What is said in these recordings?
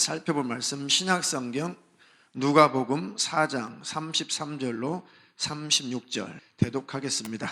살펴볼 말씀 신약성경 누가복음 4장 33절로 36절 대독하겠습니다.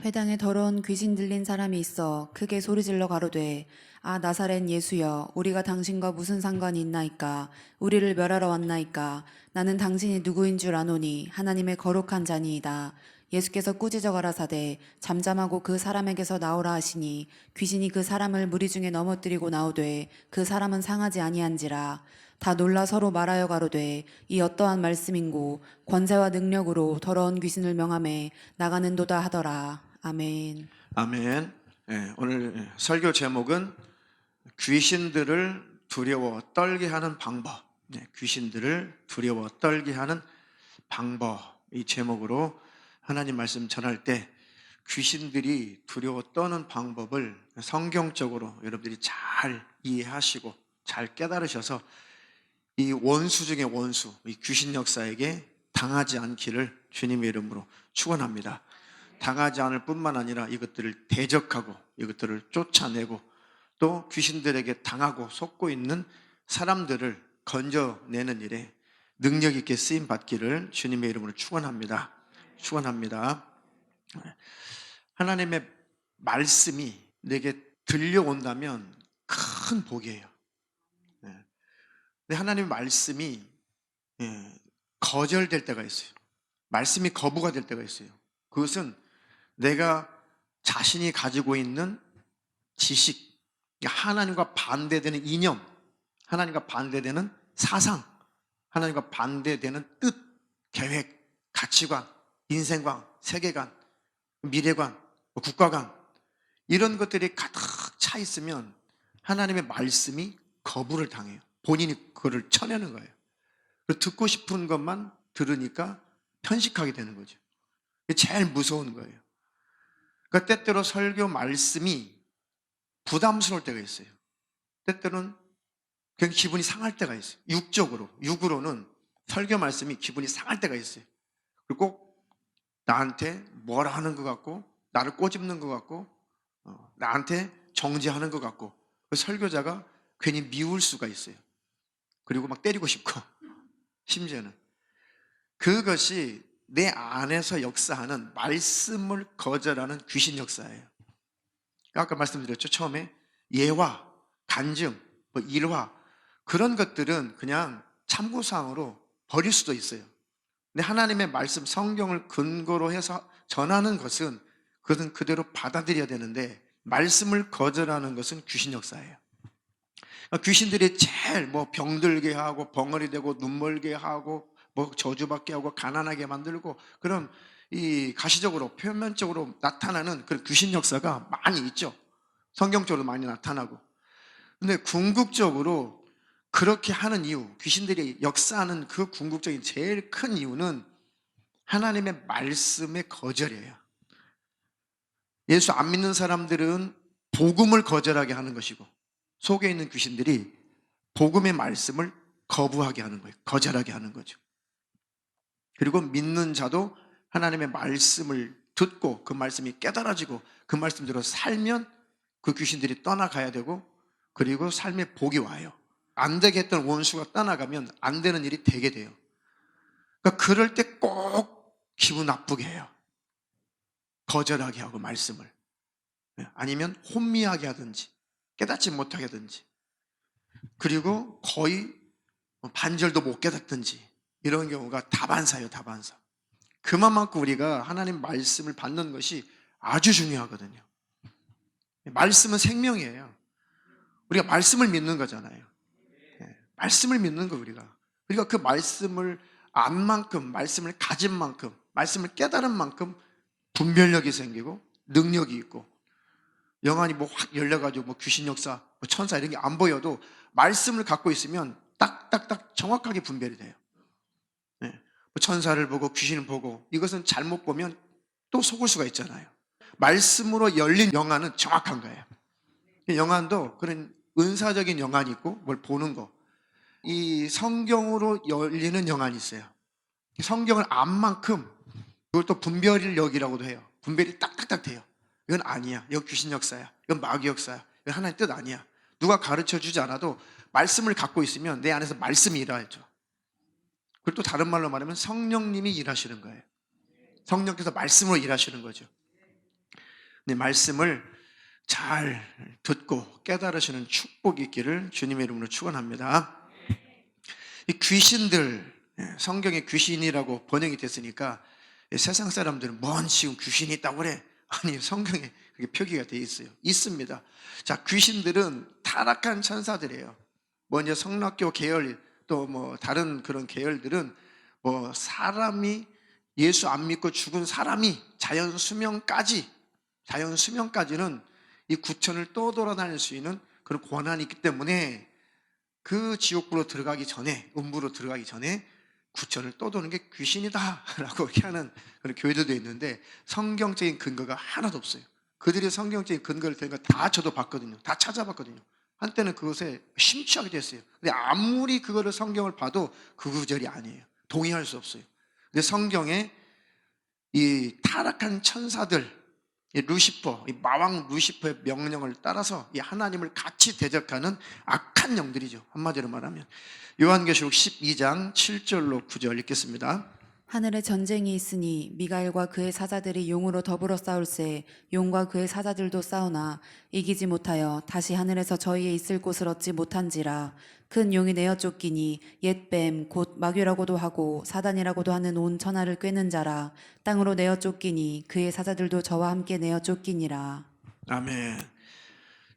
회당에 더러운 귀신 들린 사람이 있어 크게 소리질러 가로되 아 나사렛 예수여 우리가 당신과 무슨 상관이 있나이까 우리를 멸하러 왔나이까 나는 당신이 누구인 줄 아노니 하나님의 거룩한 자니이다. 예수께서 꾸짖어 가라사대 잠잠하고 그 사람에게서 나오라 하시니 귀신이 그 사람을 무리 중에 넘어뜨리고 나오되 그 사람은 상하지 아니한지라. 다 놀라 서로 말하여 가로되 이 어떠한 말씀인고 권세와 능력으로 더러운 귀신을 명하매 나가는도다 하더라. 아멘. 아멘. 오늘 설교 제목은 귀신들을 두려워 떨게 하는 방법. 귀신들을 두려워 떨게 하는 방법. 이 제목으로 하나님 말씀 전할 때 귀신들이 두려워 떠는 방법을 성경적으로 여러분들이 잘 이해하시고 잘 깨달으셔서 이 원수 중에 원수, 이 귀신 역사에게 당하지 않기를 주님의 이름으로 축원합니다. 당하지 않을 뿐만 아니라 이것들을 대적하고 이것들을 쫓아내고 또 귀신들에게 당하고 속고 있는 사람들을 건져내는 일에 능력 있게 쓰임 받기를 주님의 이름으로 축원합니다. 축원합니다. 하나님의 말씀이 내게 들려온다면 큰 복이에요. 근데 하나님의 말씀이 거절될 때가 있어요. 말씀이 거부가 될 때가 있어요. 그것은 내가 자신이 가지고 있는 지식, 하나님과 반대되는 이념, 하나님과 반대되는 사상, 하나님과 반대되는 뜻, 계획, 가치관, 인생관, 세계관, 미래관, 국가관 이런 것들이 가득 차 있으면 하나님의 말씀이 거부를 당해요. 본인이 그거를 쳐내는 거예요. 듣고 싶은 것만 들으니까 편식하게 되는 거죠. 이게 제일 무서운 거예요. 그러니까 때때로 설교 말씀이 부담스러울 때가 있어요. 때때로는 그냥 기분이 상할 때가 있어요. 육으로는 설교 말씀이 기분이 상할 때가 있어요. 그리고 꼭 나한테 뭐라 하는 것 같고 나를 꼬집는 것 같고 나한테 정죄하는 것 같고 설교자가 괜히 미울 수가 있어요. 그리고 막 때리고 싶고 심지어는 그것이 내 안에서 역사하는 말씀을 거절하는 귀신 역사예요. 아까 말씀드렸죠. 처음에 예화, 간증, 일화 그런 것들은 그냥 참고사항으로 버릴 수도 있어요. 근데 하나님의 말씀 성경을 근거로 해서 전하는 것은 그것은 그대로 받아들여야 되는데 말씀을 거절하는 것은 귀신 역사예요. 귀신들이 제일 병들게 하고 벙어리 되고 눈멀게 하고 저주받게 하고 가난하게 만들고 그런 이 가시적으로 표면적으로 나타나는 그런 귀신 역사가 많이 있죠. 성경적으로 많이 나타나고. 근데 궁극적으로 그렇게 하는 이유, 귀신들이 역사하는 그 궁극적인 제일 큰 이유는 하나님의 말씀의 거절이에요. 예수 안 믿는 사람들은 복음을 거절하게 하는 것이고 속에 있는 귀신들이 복음의 말씀을 거부하게 하는 거예요. 거절하게 하는 거죠. 그리고 믿는 자도 하나님의 말씀을 듣고 그 말씀이 깨달아지고 그 말씀대로 살면 그 귀신들이 떠나가야 되고 그리고 삶의 복이 와요. 안 되게 했던 원수가 떠나가면 안 되는 일이 되게 돼요. 그러니까 그럴 때 꼭 기분 나쁘게 해요. 거절하게 하고 말씀을. 아니면 혼미하게 하든지 깨닫지 못하게 하든지 그리고 거의 반절도 못 깨닫든지 이런 경우가 다반사예요. 다반사. 그만큼 우리가 하나님 말씀을 받는 것이 아주 중요하거든요. 말씀은 생명이에요. 우리가 말씀을 믿는 거잖아요. 말씀을 믿는 거 우리가. 그러니까 그 말씀을 안 만큼, 말씀을 가진 만큼, 말씀을 깨달은 만큼 분별력이 생기고 능력이 있고 영안이 확 열려가지고 귀신 역사, 천사 이런 게 안 보여도 말씀을 갖고 있으면 딱딱딱 정확하게 분별이 돼요. 천사를 보고 귀신을 보고 이것은 잘못 보면 또 속을 수가 있잖아요. 말씀으로 열린 영안은 정확한 거예요. 영안도 그런 은사적인 영안이 있고 뭘 보는 거. 이 성경으로 열리는 영안이 있어요. 성경을 안 만큼 그걸 또 분별력이라고도 해요. 분별이 딱딱딱 돼요. 이건 아니야. 이건 귀신 역사야. 이건 마귀 역사야. 이건 하나님의 뜻 아니야. 누가 가르쳐 주지 않아도 말씀을 갖고 있으면 내 안에서 말씀이 일하죠. 그리고 또 다른 말로 말하면 성령님이 일하시는 거예요. 성령께서 말씀으로 일하시는 거죠. 근데 말씀을 잘 듣고 깨달으시는 축복이 있기를 주님의 이름으로 축원합니다. 이 귀신들, 성경에 귀신이라고 번역이 됐으니까 세상 사람들은 뭔 지금 귀신이 있다고 그래? 아니, 성경에 그게 표기가 되어 있어요. 있습니다. 자, 귀신들은 타락한 천사들이에요. 먼저 성락교 계열, 또 뭐 다른 그런 계열들은 뭐 사람이 예수 안 믿고 죽은 사람이 자연 수명까지는 이 구천을 떠돌아다닐 수 있는 그런 권한이 있기 때문에 그 지옥불로 들어가기 전에, 음부로 들어가기 전에 구천을 떠도는 게 귀신이다라고 이렇게 하는 그런 교회들도 있는데 성경적인 근거가 하나도 없어요. 그들이 성경적인 근거를 댄 거 다 저도 봤거든요. 다 찾아봤거든요. 한때는 그것에 심취하게 됐어요. 근데 아무리 그거를 성경을 봐도 그 구절이 아니에요. 동의할 수 없어요. 근데 성경에 이 타락한 천사들, 이 루시퍼, 이 마왕 루시퍼의 명령을 따라서 이 하나님을 같이 대적하는 악한 영들이죠. 한마디로 말하면. 요한계시록 12장 7절로 9절 읽겠습니다. 하늘에 전쟁이 있으니 미가엘과 그의 사자들이 용으로 더불어 싸울세 용과 그의 사자들도 싸우나 이기지 못하여 다시 하늘에서 저희의 있을 곳을 얻지 못한지라. 큰 용이 내어 쫓기니 옛뱀 곧 마귀라고도 하고 사단이라고도 하는 온 천하를 꿰는 자라. 땅으로 내어 쫓기니 그의 사자들도 저와 함께 내어 쫓기니라. 아멘.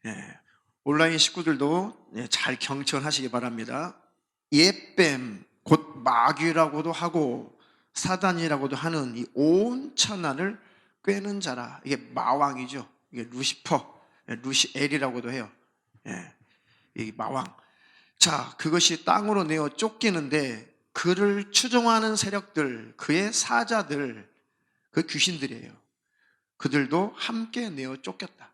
예. 온라인 식구들도 잘 경청하시기 바랍니다. 옛뱀 곧 마귀라고도 하고 사단이라고도 하는 이 온 천하를 꿰는 자라. 이게 마왕이죠. 이게 루시퍼, 루시엘이라고도 해요. 예. 이 마왕. 자, 그것이 땅으로 내어 쫓기는데 그를 추종하는 세력들, 그의 사자들, 그 귀신들이에요. 그들도 함께 내어 쫓겼다.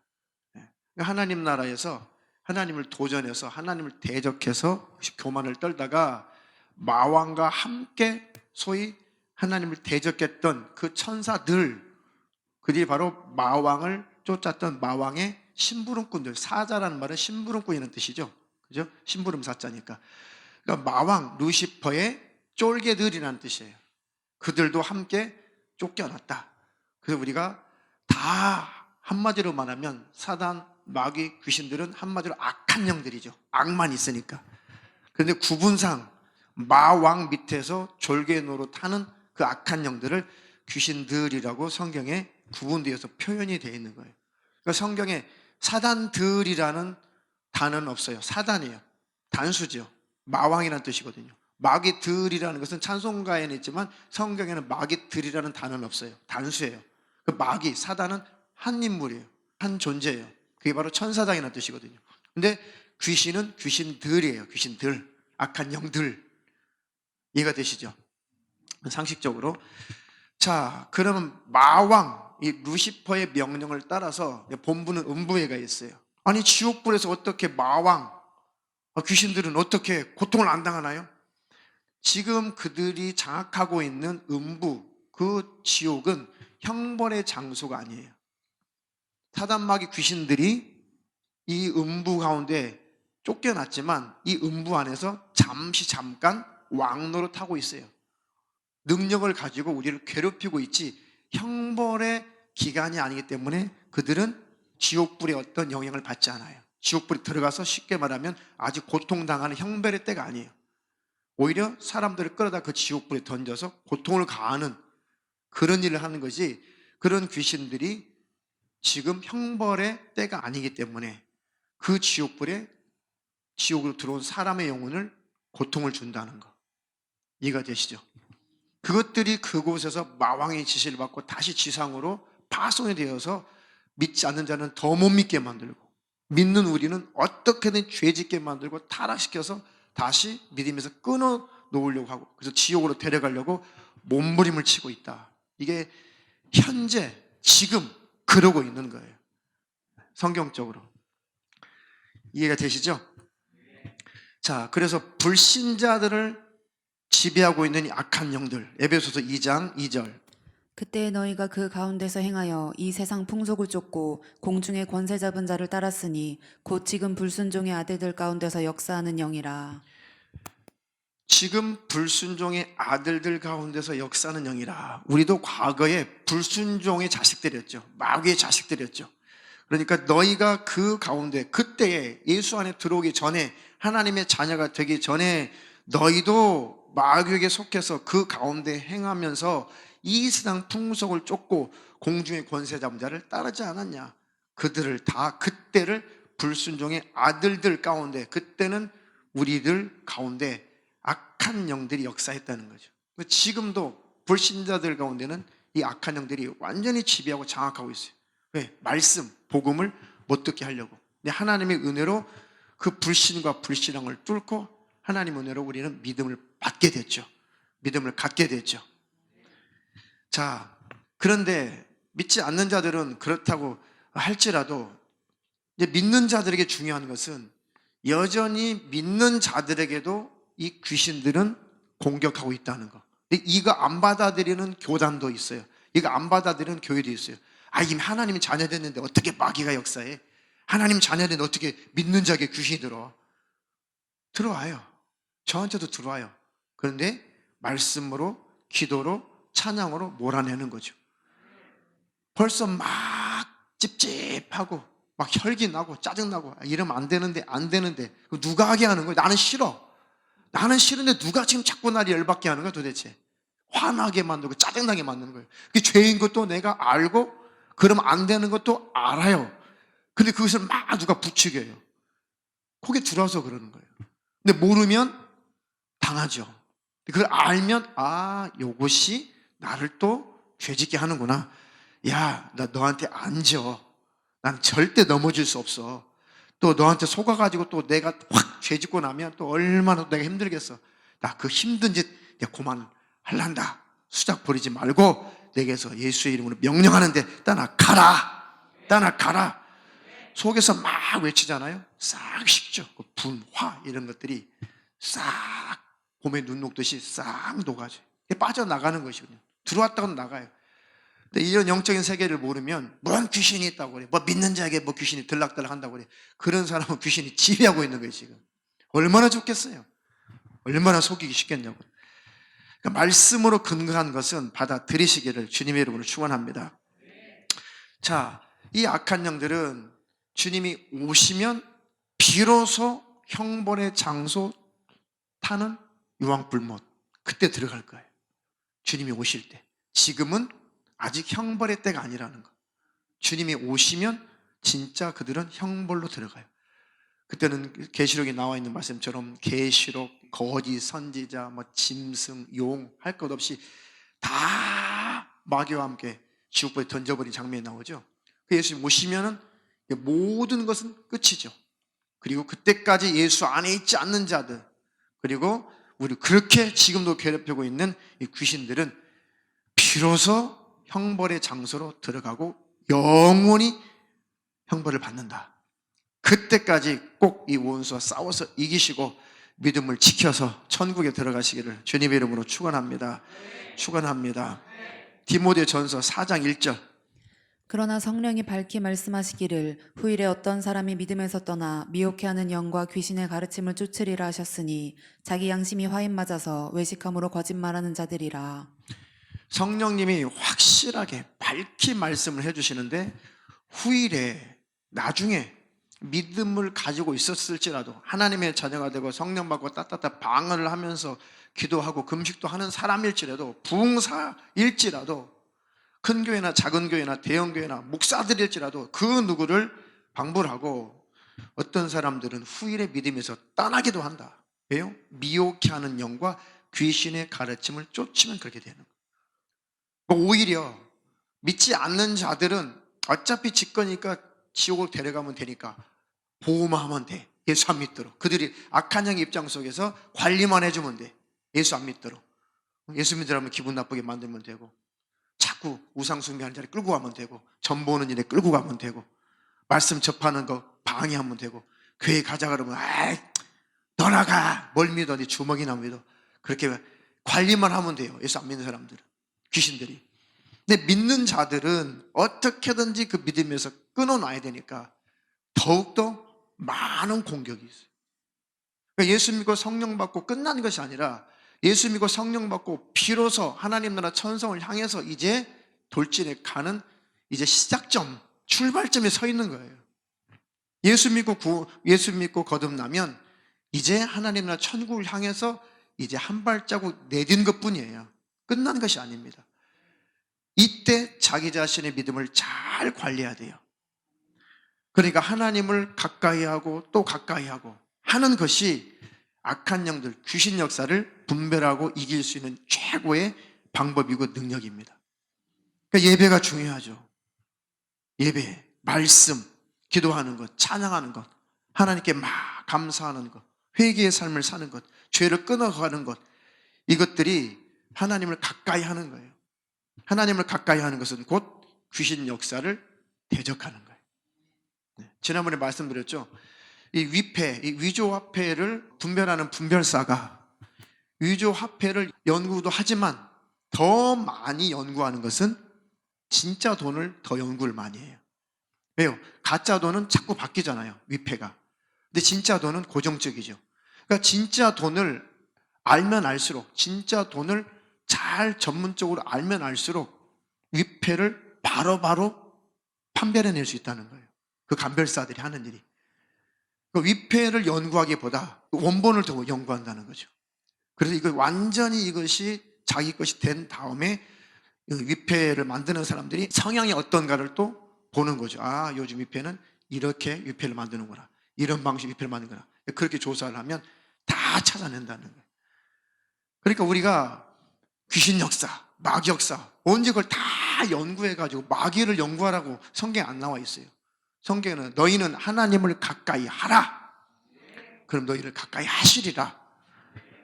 예. 하나님 나라에서 하나님을 도전해서 하나님을 대적해서 교만을 떨다가 마왕과 함께 소위 하나님을 대적했던 그 천사들, 그들이 바로 마왕을 쫓았던 마왕의 심부름꾼들. 사자라는 말은 심부름꾼이라는 뜻이죠. 그죠? 심부름 사자니까. 그러니까 마왕 루시퍼의 쫄개들이라는 뜻이에요. 그들도 함께 쫓겨났다. 그래서 우리가 다 한마디로 말하면 사단, 마귀, 귀신들은 한마디로 악한 영들이죠. 악만 있으니까. 그런데 구분상 마왕 밑에서 졸개 노릇하는 그 악한 영들을 귀신들이라고 성경에 구분되어서 표현이 되어 있는 거예요. 그러니까 성경에 사단들이라는 단어는 없어요. 사단이에요. 단수죠. 마왕이라는 뜻이거든요. 마귀들이라는 것은 찬송가에는 있지만 성경에는 마귀들이라는 단어는 없어요. 단수예요. 그 마귀, 사단은 한 인물이에요. 한 존재예요. 그게 바로 천사장이라는 뜻이거든요. 근데 귀신은 귀신들이에요. 귀신들, 악한 영들. 이해가 되시죠? 상식적으로. 자, 그러면 마왕, 이 루시퍼의 명령을 따라서 본부는 음부에가 있어요. 아니, 지옥불에서 어떻게 마왕, 귀신들은 어떻게 고통을 안 당하나요? 지금 그들이 장악하고 있는 음부, 그 지옥은 형벌의 장소가 아니에요. 사단, 마귀, 귀신들이 이 음부 가운데 쫓겨났지만 이 음부 안에서 잠깐 왕노릇하고 있어요. 능력을 가지고 우리를 괴롭히고 있지 형벌의 기간이 아니기 때문에 그들은 지옥불의 어떤 영향을 받지 않아요. 지옥불에 들어가서 쉽게 말하면 아직 고통당하는 형벌의 때가 아니에요. 오히려 사람들을 끌어다 그 지옥불에 던져서 고통을 가하는 그런 일을 하는 것이, 그런 귀신들이 지금 형벌의 때가 아니기 때문에 그 지옥불에, 지옥으로 들어온 사람의 영혼을 고통을 준다는 거. 이해가 되시죠? 그것들이 그곳에서 마왕의 지시를 받고 다시 지상으로 파송이 되어서 믿지 않는 자는 더 못 믿게 만들고, 믿는 우리는 어떻게든 죄짓게 만들고 타락시켜서 다시 믿음에서 끊어 놓으려고 하고, 그래서 지옥으로 데려가려고 몸부림을 치고 있다. 이게 현재 지금 그러고 있는 거예요. 성경적으로. 이해가 되시죠? 자, 그래서 불신자들을 지배하고 있는 이 악한 영들, 에베소서 2장 2절. 그때 너희가 그 가운데서 행하여 이 세상 풍속을 쫓고 공중의 권세 잡은 자를 따랐으니 곧 지금 불순종의 아들들 가운데서 역사하는 영이라. 지금 불순종의 아들들 가운데서 역사하는 영이라. 우리도 과거에 불순종의 자식들이었죠. 마귀의 자식들이었죠. 그러니까 너희가 그 가운데, 그때에 예수 안에 들어오기 전에, 하나님의 자녀가 되기 전에 너희도 마귀에게 속해서 그 가운데 행하면서 이 세상 풍속을 쫓고 공중의 권세 잡은 자를 따르지 않았냐. 그들을 다, 그때를 불순종의 아들들 가운데, 그때는 우리들 가운데 악한 영들이 역사했다는 거죠. 지금도 불신자들 가운데는 이 악한 영들이 완전히 지배하고 장악하고 있어요. 왜? 말씀, 복음을 못 듣게 하려고. 근데 하나님의 은혜로 그 불신과 불신앙을 뚫고 하나님 은혜로 우리는 믿음을 받게 됐죠. 믿음을 갖게 됐죠. 자, 그런데 믿지 않는 자들은 그렇다고 할지라도 이제 믿는 자들에게 중요한 것은 여전히 믿는 자들에게도 이 귀신들은 공격하고 있다는 거. 이거 안 받아들이는 교단도 있어요. 이거 안 받아들이는 교회도 있어요. 아, 이미 하나님이 자녀됐는데 어떻게 마귀가 역사해? 하나님 자녀된 어떻게 믿는 자에게 귀신이 들어와요. 저한테도 들어와요. 그런데 말씀으로, 기도로, 찬양으로 몰아내는 거죠. 벌써 막 찝찝하고 막 혈기 나고 짜증나고 이러면 안 되는데 누가 하게 하는 거예요? 나는 싫어. 나는 싫은데 누가 지금 자꾸 나를 열받게 하는 거야 도대체? 화나게 만들고 짜증나게 만드는 거예요. 그게 죄인 것도 내가 알고 그러면 안 되는 것도 알아요. 근데 그것을 막 누가 부추겨요. 그게 들어와서 그러는 거예요. 근데 모르면 당하죠. 그걸 알면 아, 요것이 나를 또 죄짓게 하는구나. 야, 나 너한테 안 져. 난 절대 넘어질 수 없어. 또 너한테 속아가지고 또 내가 확 죄짓고 나면 또 얼마나 내가 힘들겠어. 나 그 힘든 짓 내가 그만할란다. 수작 부리지 말고 내게서 예수의 이름으로 명령하는데 떠나가라. 떠나가라. 속에서 막 외치잖아요. 싹 식죠. 그 분, 화 이런 것들이 싹 봄에 눈 녹듯이 싹 녹아져요. 빠져나가는 것이거든요. 들어왔다고는 나가요. 근데 이런 영적인 세계를 모르면 뭔 귀신이 있다고 그래. 뭐 믿는 자에게 뭐 귀신이 들락달락 한다고 그래. 그런 사람은 귀신이 지배하고 있는 거예요 지금. 얼마나 좋겠어요. 얼마나 속이기 쉽겠냐고. 그러니까 말씀으로 근거한 것은 받아들이시기를 주님의 이름으로 축원합니다. 자, 이 악한 영들은 주님이 오시면 비로소 형벌의 장소 타는 유황불못, 그때 들어갈 거예요. 주님이 오실 때. 지금은 아직 형벌의 때가 아니라는 거. 주님이 오시면 진짜 그들은 형벌로 들어가요. 그때는 계시록에 나와 있는 말씀처럼 계시록, 거짓 선지자, 뭐 짐승, 용 할 것 없이 다 마귀와 함께 지옥불에 던져버린 장면이 나오죠. 그 예수님 오시면은 모든 것은 끝이죠. 그리고 그때까지 예수 안에 있지 않는 자들, 그리고 우리 그렇게 지금도 괴롭히고 있는 이 귀신들은 비로소 형벌의 장소로 들어가고 영원히 형벌을 받는다. 그때까지 꼭 이 원수와 싸워서 이기시고 믿음을 지켜서 천국에 들어가시기를 주님의 이름으로 축원합니다. 축원합니다. 디모데전서 4장 1절. 그러나 성령이 밝히 말씀하시기를 후일에 어떤 사람이 믿음에서 떠나 미혹해하는 영과 귀신의 가르침을 쫓으리라 하셨으니 자기 양심이 화인 맞아서 외식함으로 거짓말하는 자들이라. 성령님이 확실하게 밝히 말씀을 해주시는데 후일에 나중에 믿음을 가지고 있었을지라도 하나님의 자녀가 되고 성령 받고 따뜻한 방언을 하면서 기도하고 금식도 하는 사람일지라도 부흥사일지라도 큰 교회나 작은 교회나 대형 교회나 목사들일지라도 그 누구를 방불하고 어떤 사람들은 후일의 믿음에서 떠나기도 한다. 왜요? 미혹해 하는 영과 귀신의 가르침을 쫓으면 그렇게 되는 거예요. 오히려 믿지 않는 자들은 어차피 직거니까 지옥을 데려가면 되니까 보호만 하면 돼. 예수 안 믿도록. 그들이 악한 영의 입장 속에서 관리만 해주면 돼. 예수 안 믿도록. 예수 믿으라면 기분 나쁘게 만들면 되고, 자꾸 우상 숭배하는 자리 끌고 가면 되고, 전 보는 일에 끌고 가면 되고, 말씀 접하는 거 방해하면 되고, 교회 가자 그러면 아이 너나가 뭘 믿어 네 주먹이나 믿어. 그렇게 관리만 하면 돼요. 예수 안 믿는 사람들은, 귀신들이. 근데 믿는 자들은 어떻게든지 그 믿음에서 끊어놔야 되니까 더욱더 많은 공격이 있어요. 그러니까 예수 믿고 성령 받고 끝난 것이 아니라 예수 믿고 성령 받고 비로소 하나님 나라 천성을 향해서 이제 돌진해 가는 이제 시작점, 출발점에 서 있는 거예요. 예수 믿고 거듭나면 이제 하나님 나라 천국을 향해서 이제 한 발자국 내딘 것뿐이에요. 끝난 것이 아닙니다. 이때 자기 자신의 믿음을 잘 관리해야 돼요. 그러니까 하나님을 가까이 하고 또 가까이 하고 하는 것이 악한 영들, 귀신 역사를 분별하고 이길 수 있는 최고의 방법이고 능력입니다. 그러니까 예배가 중요하죠. 예배, 말씀, 기도하는 것, 찬양하는 것, 하나님께 막 감사하는 것, 회개의 삶을 사는 것, 죄를 끊어가는 것, 이것들이 하나님을 가까이 하는 거예요. 하나님을 가까이 하는 것은 곧 귀신 역사를 대적하는 거예요. 지난번에 말씀드렸죠. 이 위패, 이 위조화폐를 분별하는 분별사가 위조화폐를 연구도 하지만 더 많이 연구하는 것은 진짜 돈을 더 연구를 많이 해요. 왜요? 가짜 돈은 자꾸 바뀌잖아요. 위패가. 근데 진짜 돈은 고정적이죠. 그러니까 진짜 돈을 알면 알수록, 진짜 돈을 잘 전문적으로 알면 알수록 위패를 바로바로 판별해낼 수 있다는 거예요. 그 감별사들이 하는 일이. 그 위패를 연구하기보다 원본을 더 연구한다는 거죠. 그래서 완전히 이것이 자기 것이 된 다음에 위패를 만드는 사람들이 성향이 어떤가를 또 보는 거죠. 아, 요즘 위패는 이렇게 위패를 만드는구나. 이런 방식 위패를 만드는구나. 그렇게 조사를 하면 다 찾아낸다는 거예요. 그러니까 우리가 귀신 역사, 마귀 역사, 언제 그걸 다 연구해가지고 마귀를 연구하라고 성경에 안 나와 있어요. 성경에는 너희는 하나님을 가까이 하라. 그럼 너희를 가까이 하시리라.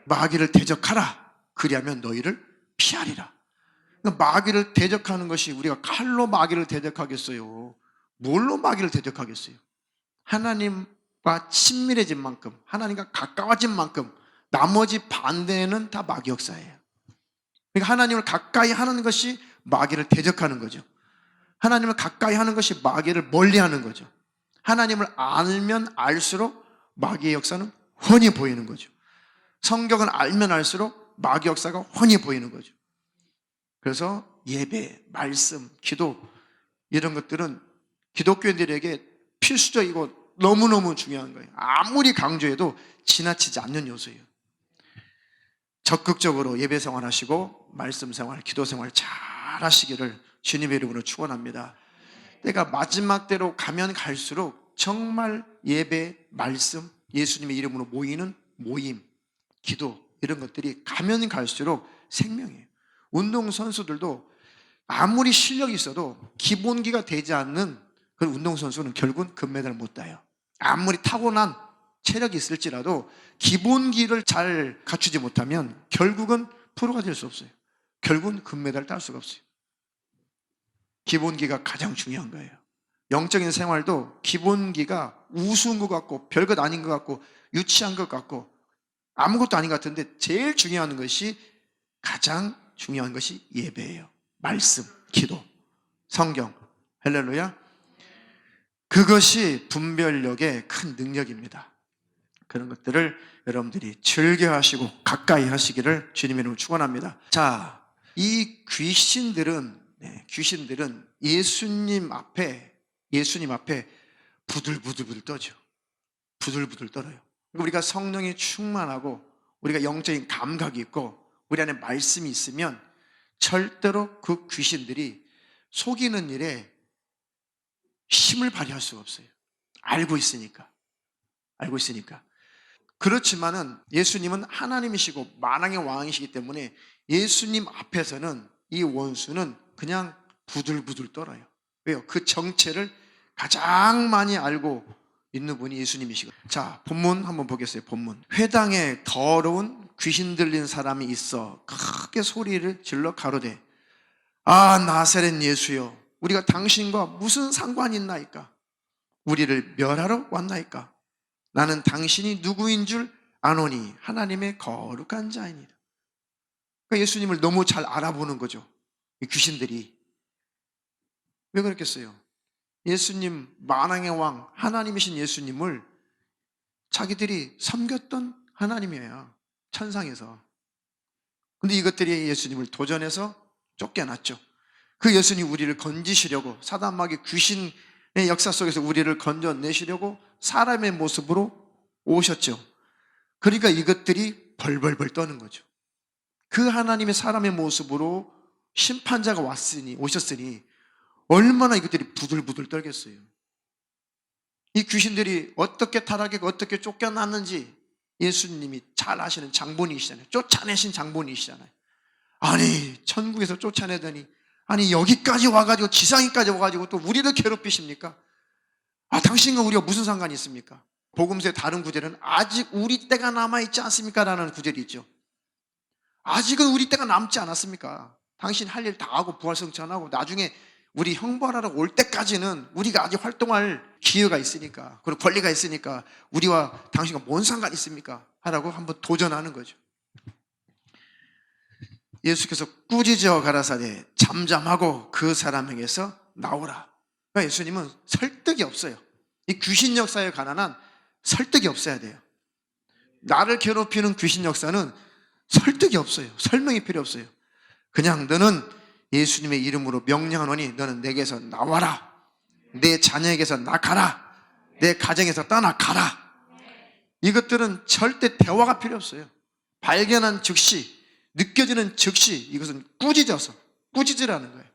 마귀를 대적하라. 그리하면 너희를 피하리라. 그러니까 마귀를 대적하는 것이 우리가 칼로 마귀를 대적하겠어요? 뭘로 마귀를 대적하겠어요? 하나님과 친밀해진 만큼, 하나님과 가까워진 만큼 나머지 반대는 다 마귀 역사예요. 그러니까 하나님을 가까이 하는 것이 마귀를 대적하는 거죠. 하나님을 가까이 하는 것이 마귀를 멀리하는 거죠. 하나님을 알면 알수록 마귀의 역사는 훤히 보이는 거죠. 성경을 알면 알수록 마귀 역사가 훤히 보이는 거죠. 그래서 예배, 말씀, 기도 이런 것들은 기독교인들에게 필수적이고 너무너무 중요한 거예요. 아무리 강조해도 지나치지 않는 요소예요. 적극적으로 예배 생활하시고 말씀 생활, 기도 생활 잘 하시기를 주님의 이름으로 축원합니다. 때가 마지막 때로 가면 갈수록 정말 예배, 말씀, 예수님의 이름으로 모이는 모임, 기도 이런 것들이 가면 갈수록 생명이에요. 운동선수들도 아무리 실력이 있어도 기본기가 되지 않는 그런 운동선수는 결국은 금메달을 못 따요. 아무리 타고난 체력이 있을지라도 기본기를 잘 갖추지 못하면 결국은 프로가 될 수 없어요. 결국은 금메달을 딸 수가 없어요. 기본기가 가장 중요한 거예요. 영적인 생활도 기본기가 우스운 것 같고 별것 아닌 것 같고 유치한 것 같고 아무것도 아닌 것 같은데 제일 중요한 것이 가장 중요한 것이 예배예요. 말씀, 기도, 성경, 할렐루야. 그것이 분별력의 큰 능력입니다. 그런 것들을 여러분들이 즐겨하시고 가까이 하시기를 주님의 이름으로 축원합니다. 자, 이 귀신들은 예수님 앞에 부들부들 떠죠. 부들부들 떨어요. 우리가 성령이 충만하고 우리가 영적인 감각이 있고 우리 안에 말씀이 있으면 절대로 그 귀신들이 속이는 일에 힘을 발휘할 수가 없어요. 알고 있으니까. 그렇지만은 예수님은 하나님이시고 만왕의 왕이시기 때문에 예수님 앞에서는 이 원수는 그냥 부들부들 떨어요. 왜요? 그 정체를 가장 많이 알고 있는 분이 예수님이시거든요. 자, 본문 한번 보겠어요. 본문. 회당에 더러운 귀신 들린 사람이 있어 크게 소리를 질러 가로되 아 나사렛 예수여 우리가 당신과 무슨 상관이 있나이까? 우리를 멸하러 왔나이까? 나는 당신이 누구인 줄 아노니 하나님의 거룩한 자이니라. 그러니까 예수님을 너무 잘 알아보는 거죠. 이 귀신들이. 왜 그랬겠어요? 예수님, 만왕의 왕, 하나님이신 예수님을 자기들이 섬겼던 하나님이에요. 천상에서. 근데 이것들이 예수님을 도전해서 쫓겨났죠. 그 예수님 우리를 건지시려고, 사단 마귀 귀신의 역사 속에서 우리를 건져내시려고 사람의 모습으로 오셨죠. 그러니까 이것들이 벌벌벌 떠는 거죠. 그 하나님의 사람의 모습으로 심판자가 오셨으니 얼마나 이것들이 부들부들 떨겠어요. 이 귀신들이 어떻게 타락하고 어떻게 쫓겨났는지 예수님이 잘 아시는 장본이시잖아요. 쫓아내신 장본이시잖아요. 아니, 천국에서 쫓아내더니, 아니, 여기까지 와가지고, 지상에까지 와가지고 또 우리를 괴롭히십니까? 아, 당신과 우리가 무슨 상관이 있습니까? 복음서의 다른 구절은 아직 우리 때가 남아있지 않습니까? 라는 구절이 있죠. 아직은 우리 때가 남지 않았습니까? 당신 할 일 다 하고 부활성천하고 나중에 우리 형벌하러 올 때까지는 우리가 아직 활동할 기회가 있으니까, 그리고 권리가 있으니까 우리와 당신과 뭔 상관이 있습니까? 하라고 한번 도전하는 거죠. 예수께서 꾸짖어 가라사대 잠잠하고 그 사람에게서 나오라. 그러니까 예수님은 설득이 없어요. 이 귀신 역사에 관한 설득이 없어야 돼요. 나를 괴롭히는 귀신 역사는 설득이 없어요. 설명이 필요 없어요. 그냥 너는 예수님의 이름으로 명령하노니 너는 내게서 나와라. 내 자녀에게서 나가라. 내 가정에서 떠나가라. 이것들은 절대 대화가 필요 없어요. 발견한 즉시, 느껴지는 즉시 이것은 꾸짖으라는 거예요.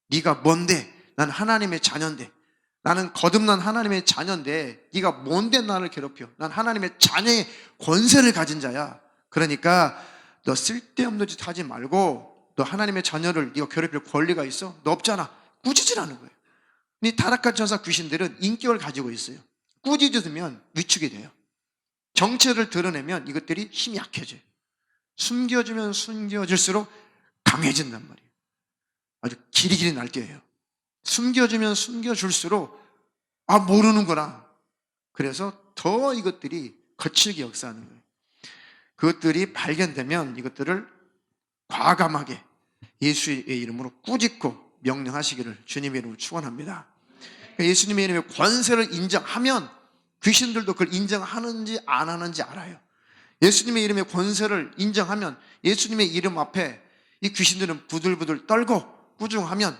네가 뭔데? 난 하나님의 자녀인데, 나는 거듭난 하나님의 자녀인데 네가 뭔데 나를 괴롭혀? 난 하나님의 자녀의 권세를 가진 자야. 그러니까 너 쓸데없는 짓 하지 말고, 너 하나님의 자녀를 네가 괴롭힐 권리가 있어? 너 없잖아. 꾸짖으라는 거예요. 이 타락한 천사 귀신들은 인격을 가지고 있어요. 꾸짖으면 위축이 돼요. 정체를 드러내면 이것들이 힘이 약해져요. 숨겨주면 숨겨질수록 강해진단 말이에요. 아주 길이길이 날뛰어요. 숨겨주면 숨겨줄수록 모르는구나. 그래서 더 이것들이 거칠게 역사하는 거예요. 그것들이 발견되면 이것들을 과감하게 예수의 이름으로 꾸짖고 명령하시기를 주님의 이름으로 축원합니다. 예수님의 이름의 권세를 인정하면 귀신들도 그걸 인정하는지 안 하는지 알아요. 예수님의 이름의 권세를 인정하면 예수님의 이름 앞에 이 귀신들은 부들부들 떨고 꾸중하면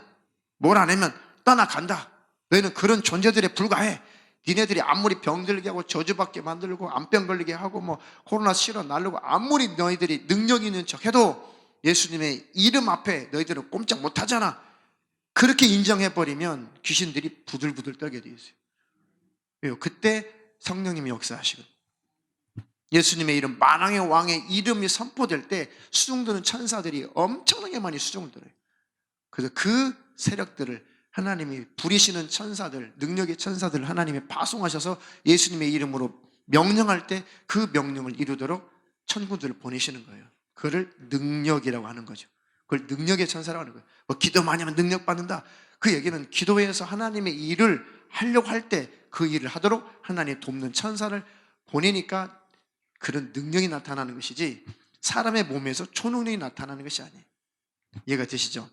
몰아내면 떠나간다. 너희는 그런 존재들에 불과해. 니네들이 아무리 병들게 하고 저주받게 만들고 암병 걸리게 하고 뭐 코로나 실어 날르고 아무리 너희들이 능력 있는 척 해도 예수님의 이름 앞에 너희들은 꼼짝 못하잖아. 그렇게 인정해버리면 귀신들이 부들부들 떨게 돼 있어요. 왜요? 그때 성령님이 역사하시거든요. 예수님의 이름, 만왕의 왕의 이름이 선포될 때 수종드는 천사들이 엄청나게 많이 수종들어요. 그래서 그 세력들을 하나님이 부리시는 천사들, 능력의 천사들을 하나님이 파송하셔서 예수님의 이름으로 명령할 때 그 명령을 이루도록 천군들을 보내시는 거예요. 그걸 능력이라고 하는 거죠. 그걸 능력의 천사라고 하는 거예요. 뭐 기도 많이 하면 능력 받는다. 그 얘기는 기도회에서 하나님의 일을 하려고 할 때 그 일을 하도록 하나님이 돕는 천사를 보내니까 그런 능력이 나타나는 것이지 사람의 몸에서 초능력이 나타나는 것이 아니에요. 이해가 되시죠?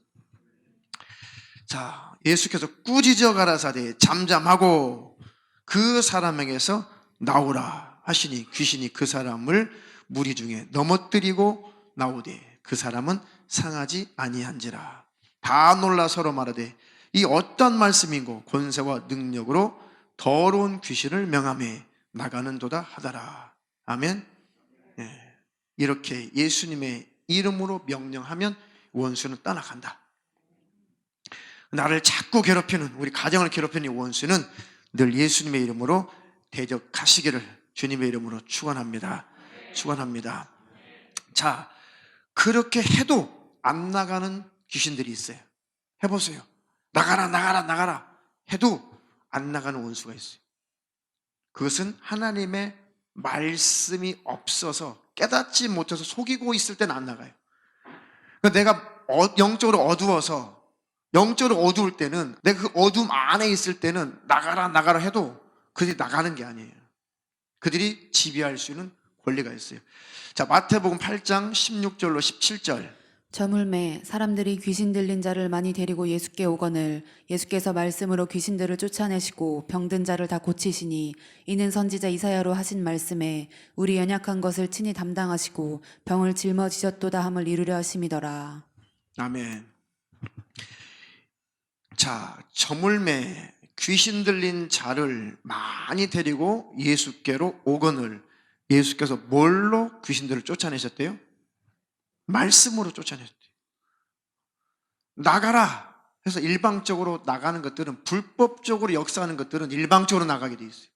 자, 예수께서 꾸짖어 가라사대 잠잠하고 그 사람에게서 나오라 하시니 귀신이 그 사람을 무리 중에 넘어뜨리고 나오되 그 사람은 상하지 아니한지라. 다 놀라 서로 말하되 이 어떤 말씀인고 권세와 능력으로 더러운 귀신을 명하며 나가는도다 하더라. 아멘. 예. 이렇게 예수님의 이름으로 명령하면 원수는 떠나간다. 나를 자꾸 괴롭히는, 우리 가정을 괴롭히는 이 원수는 늘 예수님의 이름으로 대적하시기를 주님의 이름으로 축원합니다. 축원합니다. 자, 그렇게 해도 안 나가는 귀신들이 있어요. 해보세요. 나가라 나가라 나가라 해도 안 나가는 원수가 있어요. 그것은 하나님의 말씀이 없어서 깨닫지 못해서 속이고 있을 때는 안 나가요. 그러니까 내가 영적으로 어두워서, 영적으로 어두울 때는, 내가 그 어둠 안에 있을 때는 나가라 나가라 해도 그들이 나가는 게 아니에요. 그들이 지배할 수 있는 권리가 있어요. 자, 마태복음 8장 16절로 17절. 저물매 사람들이 귀신 들린 자를 많이 데리고 예수께 오거늘 예수께서 말씀으로 귀신들을 쫓아내시고 병든 자를 다 고치시니 이는 선지자 이사야로 하신 말씀에 우리 연약한 것을 친히 담당하시고 병을 짊어지셨도다 함을 이루려 하심이더라. 아멘. 자, 저물매 귀신 들린 자를 많이 데리고 예수께로 오거늘 예수께서 뭘로 귀신들을 쫓아내셨대요? 말씀으로 쫓아냈대요. 나가라 해서 일방적으로 나가는 것들은, 불법적으로 역사하는 것들은 일방적으로 나가게 돼 있어요.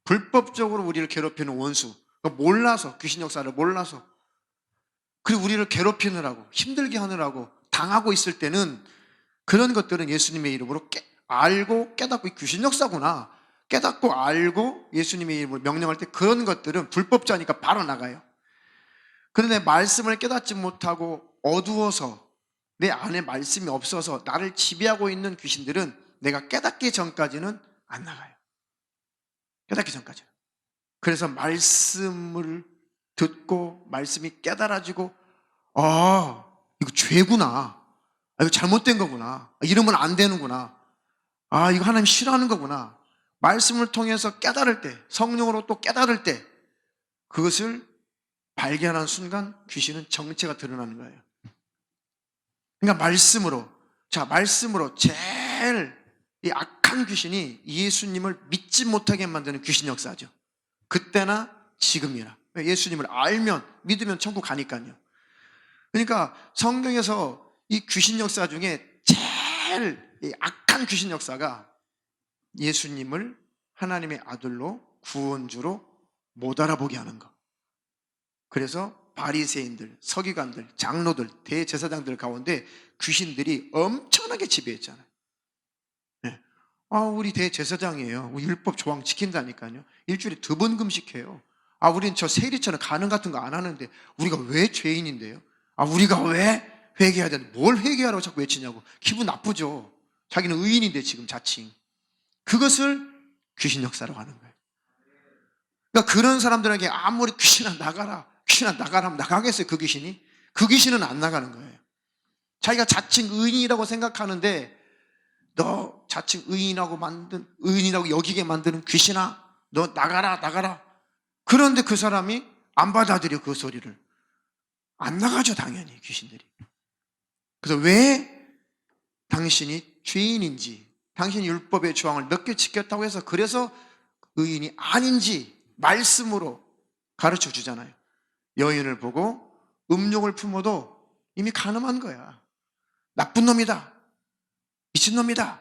불법적으로 우리를 괴롭히는 원수, 몰라서, 귀신 역사를 몰라서, 그리고 우리를 괴롭히느라고 힘들게 하느라고 당하고 있을 때는 그런 것들은 예수님의 이름으로 알고 깨닫고, 귀신 역사구나 깨닫고 알고 예수님의 이름으로 명령할 때 그런 것들은 불법자니까 바로 나가요. 그런데 말씀을 깨닫지 못하고 어두워서 내 안에 말씀이 없어서 나를 지배하고 있는 귀신들은 내가 깨닫기 전까지는 안 나가요. 깨닫기 전까지는. 그래서 말씀을 듣고 말씀이 깨달아지고, 이거 죄구나, 이거 잘못된 거구나, 이러면 안 되는구나, 이거 하나님 싫어하는 거구나, 말씀을 통해서 깨달을 때, 성령으로 또 깨달을 때 그것을 발견하는 순간 귀신은 정체가 드러나는 거예요. 그러니까 말씀으로 제일 이 악한 귀신이 예수님을 믿지 못하게 만드는 귀신 역사죠. 그때나 지금이나. 예수님을 알면, 믿으면 천국 가니까요. 그러니까 성경에서 이 귀신 역사 중에 제일 이 악한 귀신 역사가 예수님을 하나님의 아들로 구원주로 못 알아보게 하는 거. 그래서 바리새인들, 서기관들, 장로들, 대제사장들 가운데 귀신들이 엄청나게 지배했잖아요. 네. 우리 대제사장이에요. 우리 율법 조항 지킨다니까요. 일주일에 2번 금식해요. 우리는 저 세리처럼 가는 같은 거 안 하는데 우리가 왜 죄인인데요? 우리가 왜 회개해야 되는데 뭘 회개하라고 자꾸 외치냐고. 기분 나쁘죠. 자기는 의인인데 지금 자칭. 그것을 귀신 역사라고 하는 거예요. 그러니까 그런 사람들에게 아무리 귀신아 나가라 하면 나가겠어요? 그 귀신이? 그 귀신은 안 나가는 거예요. 자기가 자칭 의인이라고 생각하는데, 너 자칭 의인이라고 여기게 만드는 귀신아, 너 나가라. 그런데 그 사람이 안 받아들여. 그 소리를 안 나가죠. 당연히 귀신들이. 그래서 왜 당신이 죄인인지, 당신이 율법의 조항을 몇 개 지켰다고 해서 그래서 의인이 아닌지 말씀으로 가르쳐 주잖아요. 여인을 보고 음욕을 품어도 이미 간음한 거야. 나쁜 놈이다, 미친놈이다,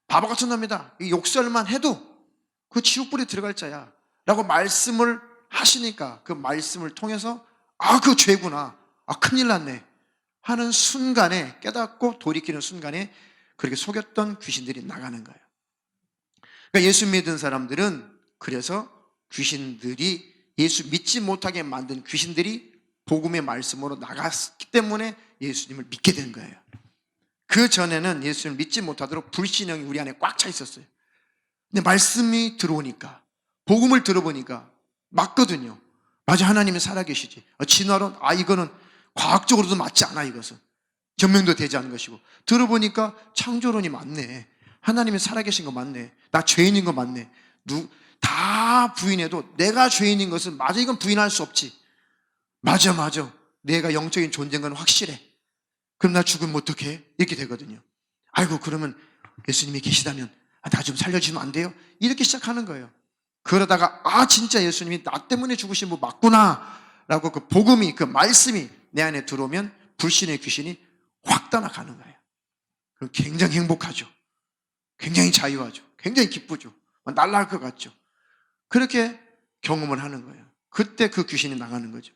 바보 같은 놈이다, 욕설만 해도 그 지옥불에 들어갈 자야 라고 말씀을 하시니까 그 말씀을 통해서 그 죄구나, 큰일 났네 하는 순간에, 깨닫고 돌이키는 순간에 그렇게 속였던 귀신들이 나가는 거예요. 그러니까 예수 믿은 사람들은, 그래서 귀신들이, 예수 믿지 못하게 만든 귀신들이 복음의 말씀으로 나갔기 때문에 예수님을 믿게 된 거예요. 그 전에는 예수님을 믿지 못하도록 불신앙이 우리 안에 꽉 차 있었어요. 근데 말씀이 들어오니까, 복음을 들어보니까 맞거든요. 맞아, 하나님이 살아계시지. 진화론, 이거는 과학적으로도 맞지 않아. 이것은 증명도 되지 않은 것이고, 들어보니까 창조론이 맞네. 하나님이 살아계신 거 맞네. 나 죄인인 거 맞네. 다 부인해도 내가 죄인인 것은 맞아, 이건 부인할 수 없지. 맞아, 내가 영적인 존재인 건 확실해. 그럼 나 죽으면 어떡해? 이렇게 되거든요. 그러면 예수님이 계시다면 나 좀 살려주면 안 돼요? 이렇게 시작하는 거예요. 그러다가 진짜 예수님이 나 때문에 죽으신 분 맞구나 라고 그 복음이, 그 말씀이 내 안에 들어오면 불신의 귀신이 확 떠나가는 거예요. 그럼 굉장히 행복하죠. 굉장히 자유하죠. 굉장히 기쁘죠. 날아갈 것 같죠. 그렇게 경험을 하는 거예요. 그때 그 귀신이 나가는 거죠.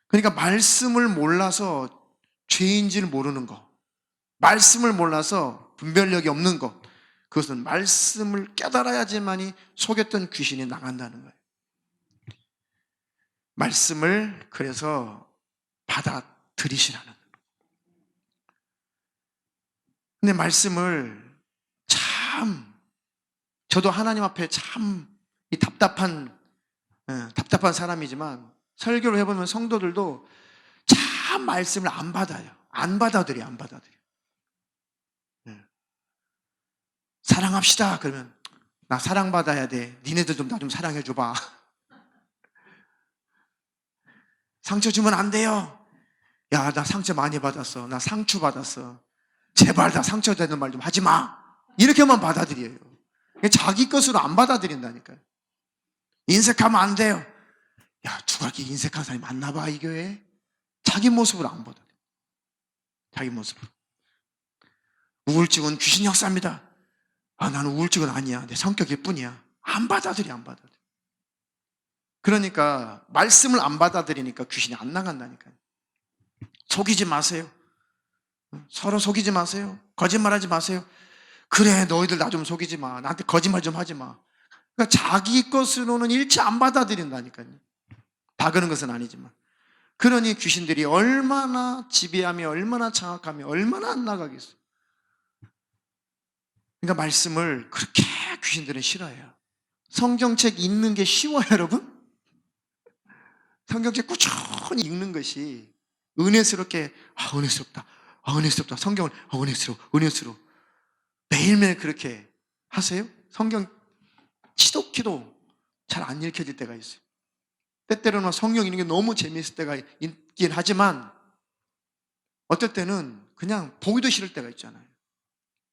그러니까 말씀을 몰라서 죄인지를 모르는 것, 말씀을 몰라서 분별력이 없는 것, 그것은 말씀을 깨달아야지만이 속였던 귀신이 나간다는 거예요. 말씀을 그래서 받아들이시라는 거예요. 근데 말씀을 저도 하나님 앞에 참 답답한 사람이지만, 설교를 해보면 성도들도 다 말씀을 안 받아요. 안 받아들여. 예. 사랑합시다. 그러면 나 사랑받아야 돼. 니네들 좀 나 좀 사랑해줘봐. 상처 주면 안 돼요. 야, 나 상처 많이 받았어. 나 상처 받았어. 제발 나 상처되는 말 좀 하지 마. 이렇게만 받아들여요. 자기 것으로 안 받아들인다니까요. 인색하면 안 돼요. 야, 누가 이렇게 인색한 사람이 많나 봐, 이 교회에. 자기 모습으로 안 받아들여. 자기 모습으로. 우울증은 귀신 역사입니다. 아, 나는 우울증은 아니야. 내 성격일 뿐이야. 안 받아들여. 그러니까 말씀을 안 받아들이니까 귀신이 안 나간다니까요. 속이지 마세요. 서로 속이지 마세요. 거짓말하지 마세요. 그래, 너희들 나 좀 속이지 마. 나한테 거짓말 좀 하지 마. 그러니까 자기 것으로는 일체 안 받아들인다니까요. 다 그런 것은 아니지만. 그러니 귀신들이 얼마나 지배하며 얼마나 장악하며 얼마나 안 나가겠어요. 그러니까 말씀을 그렇게 귀신들은 싫어해요. 성경책 읽는 게 쉬워요, 여러분? 성경책 꾸준히 읽는 것이 은혜스럽게, 은혜스럽다. 성경을, 은혜스러워. 매일매일 그렇게 하세요? 성경 치독기도 잘 안 읽혀질 때가 있어요. 때때로는 성경 읽는 게 너무 재미있을 때가 있긴 하지만 어떨 때는 그냥 보기도 싫을 때가 있잖아요.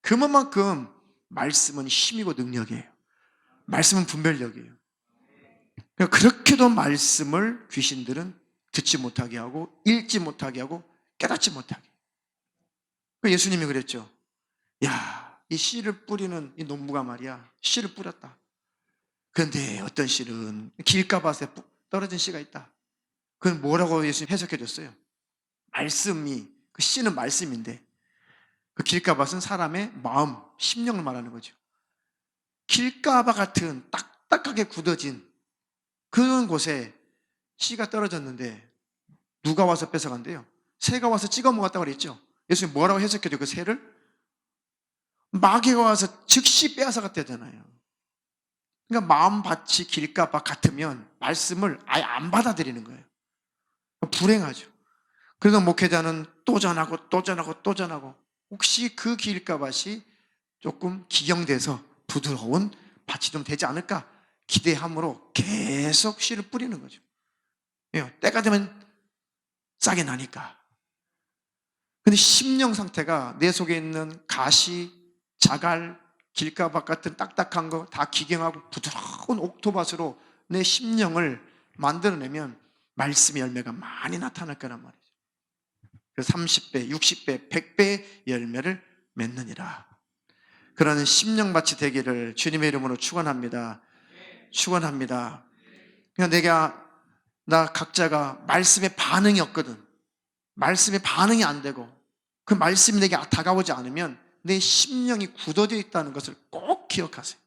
그만큼 말씀은 힘이고 능력이에요. 말씀은 분별력이에요. 그러니까 그렇게도 말씀을 귀신들은 듣지 못하게 하고 읽지 못하게 하고 깨닫지 못하게. 예수님이 그랬죠. 야, 이 씨를 뿌리는 이 농부가 말이야, 씨를 뿌렸다. 그런데 어떤 씨는 길가밭에 떨어진 씨가 있다. 그건 뭐라고 예수님 해석해 줬어요? 말씀이, 그 씨는 말씀인데 그 길가밭은 사람의 마음, 심령을 말하는 거죠. 길가밭 같은 딱딱하게 굳어진 그런 곳에 씨가 떨어졌는데 누가 와서 뺏어간대요? 새가 와서 찍어 먹었다고 그랬죠. 예수님 뭐라고 해석해줘? 그 새를? 마귀가 와서 즉시 빼앗아갔다잖아요. 그러니까 마음밭이 길가밭 같으면 말씀을 아예 안 받아들이는 거예요. 불행하죠. 그래서 목회자는 또 전하고 혹시 그 길가밭이 조금 기경돼서 부드러운 밭이 좀 되지 않을까 기대함으로 계속 씨를 뿌리는 거죠. 때가 되면 싹이 나니까. 근데 심령 상태가 내 속에 있는 가시, 자갈, 길가밭 같은 딱딱한 거 다 기경하고 부드러운 옥토밭으로 내 심령을 만들어내면 말씀의 열매가 많이 나타날 거란 말이죠. 그래서 30배, 60배, 100배의 열매를 맺느니라. 그러는 심령밭이 되기를 주님의 이름으로 축원합니다. 그러니까 나 각자가 말씀에 반응이 없거든. 말씀에 반응이 안 되고 그 말씀이 내게 다가오지 않으면 내 심령이 굳어져 있다는 것을 꼭 기억하세요.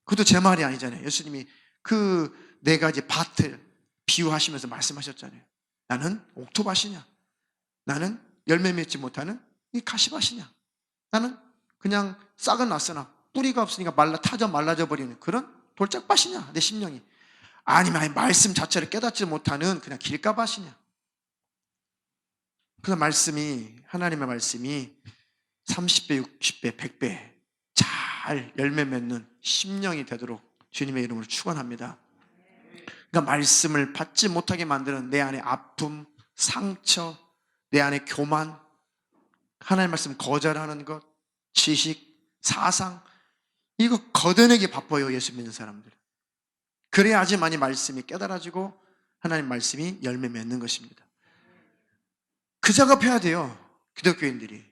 그것도 제 말이 아니잖아요. 예수님이 그 네 가지 밭을 비유하시면서 말씀하셨잖아요. 나는 옥토밭이냐? 나는 열매 맺지 못하는 이 가시밭이냐? 나는 그냥 싹은 났으나 뿌리가 없으니까 타져 말라져 버리는 그런 돌짝밭이냐? 내 심령이. 아니면 말씀 자체를 깨닫지 못하는 그냥 길가밭이냐? 그래서 하나님의 말씀이 30배, 60배, 100배 잘 열매 맺는 심령이 되도록 주님의 이름으로 축원합니다. 그러니까 말씀을 받지 못하게 만드는 내 안에 아픔, 상처, 내 안에 교만, 하나님의 말씀 거절하는 것, 지식, 사상, 이거 걷어내기 바빠요, 예수 믿는 사람들. 그래야지만이 말씀이 깨달아지고 하나님 말씀이 열매 맺는 것입니다. 그 작업해야 돼요, 기독교인들이.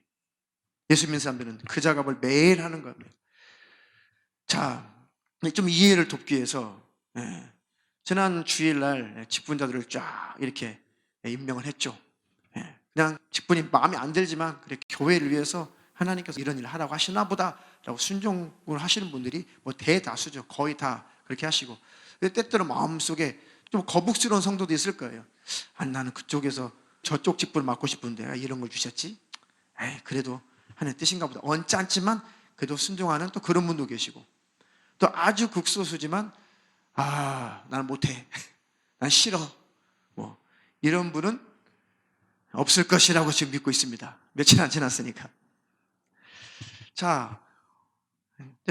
예수 믿는 사람들은 그 작업을 매일 하는 겁니다. 자, 좀 이해를 돕기 위해서 지난 주일날 직분자들을 쫙 이렇게 임명을 했죠. 그냥 직분이 마음에 안 들지만 그래, 교회를 위해서 하나님께서 이런 일을 하라고 하시나 보다라고 순종을 하시는 분들이 뭐 대다수죠. 거의 다 그렇게 하시고. 때때로 마음속에 좀 거북스러운 성도도 있을 거예요. 나는 그쪽에서 저쪽 직분을 맡고 싶은데 이런 걸 주셨지? 그래도 하나님 뜻인가 보다. 언짢지만 그래도 순종하는 또 그런 분도 계시고, 또 아주 극소수지만 나는 못해, 난 싫어, 뭐 이런 분은 없을 것이라고 지금 믿고 있습니다. 며칠 안 지났으니까. 자,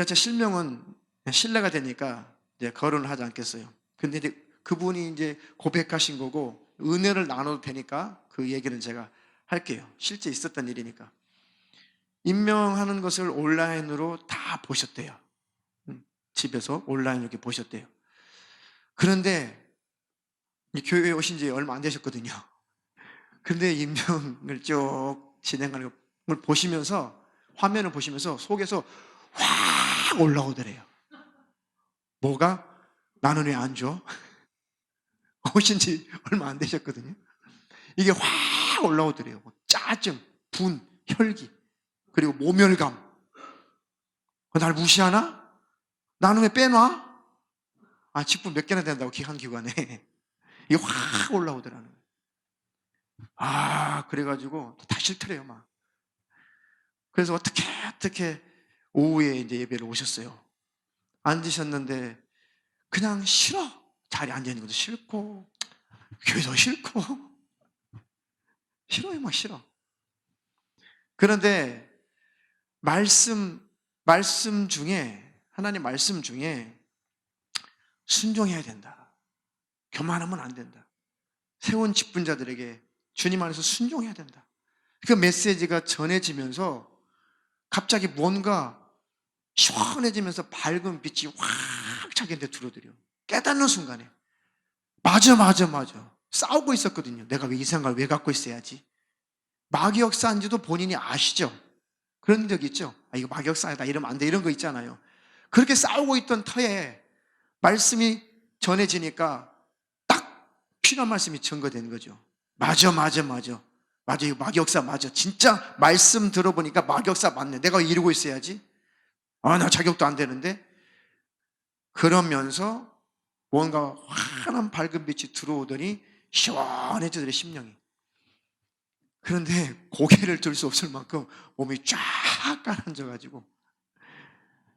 제 실명은 신뢰가 되니까 이제 거론을 하지 않겠어요. 근데 이제 그분이 이제 고백하신 거고 은혜를 나눠도 되니까 그 얘기는 제가 할게요. 실제 있었던 일이니까. 임명하는 것을 온라인으로 다 보셨대요. 집에서 온라인으로 이렇게 보셨대요. 그런데 이 교회에 오신 지 얼마 안 되셨거든요. 근데 임명을 쭉 진행하는 걸 보시면서, 화면을 보시면서 속에서 확 올라오더래요. 뭐가? 나는 왜 안 줘? 오신 지 얼마 안 되셨거든요. 이게 확 올라오더래요. 짜증, 분, 혈기, 그리고 모멸감. 날 무시하나? 나는 왜 빼놔? 직분 몇 개나 된다고 한 기관에. 이게 확 올라오더라는 거예요. 그래가지고 다 싫더래요, 막. 그래서 어떻게 오후에 이제 예배를 오셨어요. 앉으셨는데 그냥 싫어. 자리에 앉아있는 것도 싫고, 교회도 싫고, 싫어요, 막 싫어. 그런데 말씀 중에, 하나님 말씀 중에 순종해야 된다. 교만하면 안 된다. 세운 직분자들에게 주님 안에서 순종해야 된다. 그 메시지가 전해지면서 갑자기 뭔가 시원해지면서 밝은 빛이 확 자기한테 들어들여. 깨닫는 순간에 맞아. 싸우고 있었거든요. 내가 왜 이 생각을 왜 갖고 있어야지. 마귀역사인지도 본인이 아시죠? 그런 적 있죠? 이거 마귀역사다 이러면 안 돼 이런 거 있잖아요. 그렇게 싸우고 있던 터에 말씀이 전해지니까 딱 필요한 말씀이 전거되는 거죠. 맞아. 이거 마귀역사 맞아. 진짜 말씀 들어보니까 마귀역사 맞네. 내가 이러고 있어야지. 나 자격도 안 되는데. 그러면서 뭔가 환한 밝은 빛이 들어오더니 시원해지더래, 심령이. 그런데 고개를 들 수 없을 만큼 몸이 쫙 가라앉아가지고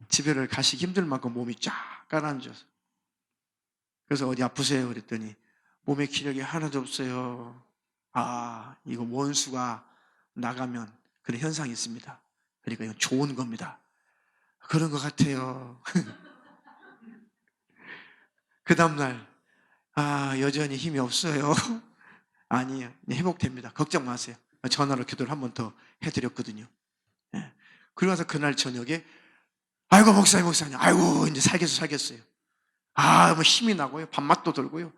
집에를 가시기 힘들 만큼 몸이 쫙 가라앉아서, 그래서 어디 아프세요? 그랬더니 몸에 기력이 하나도 없어요. 이거 원수가 나가면 그런 현상이 있습니다. 그러니까 이건 좋은 겁니다. 그런 것 같아요. 그 다음날 여전히 힘이 없어요. 아니에요. 회복됩니다. 걱정 마세요. 전화로 기도를 한 번 더 해드렸거든요. 예. 그러고 나서 그날 저녁에 아이고 목사님 아이고 이제 살겠어요. 뭐 힘이 나고요. 밥맛도 돌고요.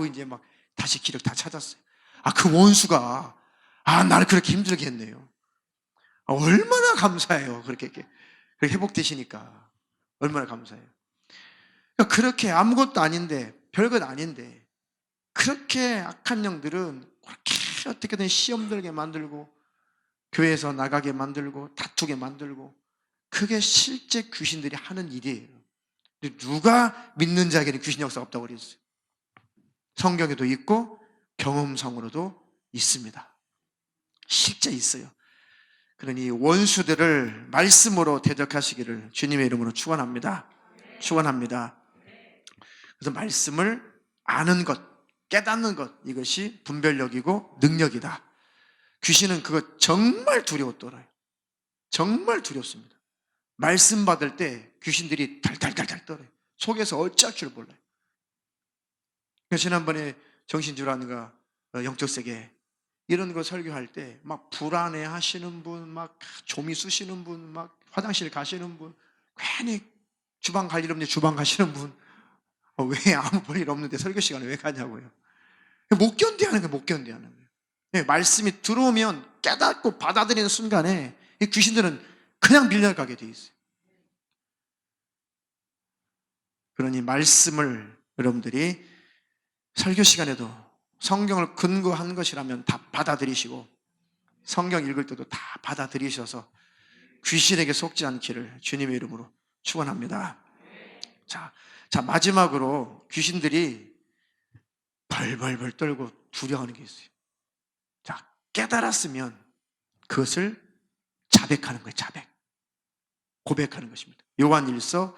이제 막 다시 기력 다 찾았어요. 그 원수가 나를 그렇게 힘들게 했네요. 얼마나 감사해요. 그렇게 회복되시니까 얼마나 감사해요. 그러니까 그렇게 아무것도 아닌데, 별것 아닌데, 그렇게 악한 영들은 그렇게 어떻게든 시험 들게 만들고 교회에서 나가게 만들고 다투게 만들고, 그게 실제 귀신들이 하는 일이에요. 누가 믿는 자에게는 귀신 역사가 없다고 그랬어요. 성경에도 있고 경험상으로도 있습니다. 실제 있어요. 그러니 원수들을 말씀으로 대적하시기를 주님의 이름으로 축원합니다. 그래서 말씀을 아는 것, 깨닫는 것, 이것이 분별력이고 능력이다. 귀신은 그거 정말 두려워 떨어요. 정말 두렵습니다. 말씀 받을 때 귀신들이 달달달달 떨어요. 속에서 어찌할 줄 몰라요. 지난번에 정신질환과 영적 세계 이런 거 설교할 때 막 불안해 하시는 분, 막 조미 쑤시는 분, 막 화장실 가시는 분, 괜히 주방 갈 일 없는데 주방 가시는 분, 왜 아무 볼 일 없는데 설교 시간에 왜 가냐고요. 못 견뎌하는 거예요. 네, 말씀이 들어오면 깨닫고 받아들이는 순간에 이 귀신들은 그냥 밀려가게 돼 있어요. 그러니 말씀을 여러분들이 설교 시간에도 성경을 근거한 것이라면 다 받아들이시고, 성경 읽을 때도 다 받아들이셔서 귀신에게 속지 않기를 주님의 이름으로 축원합니다. 자, 마지막으로 귀신들이 벌벌벌 떨고 두려워하는 게 있어요. 깨달았으면 그것을 자백하는 거예요. 고백하는 것입니다. 요한일서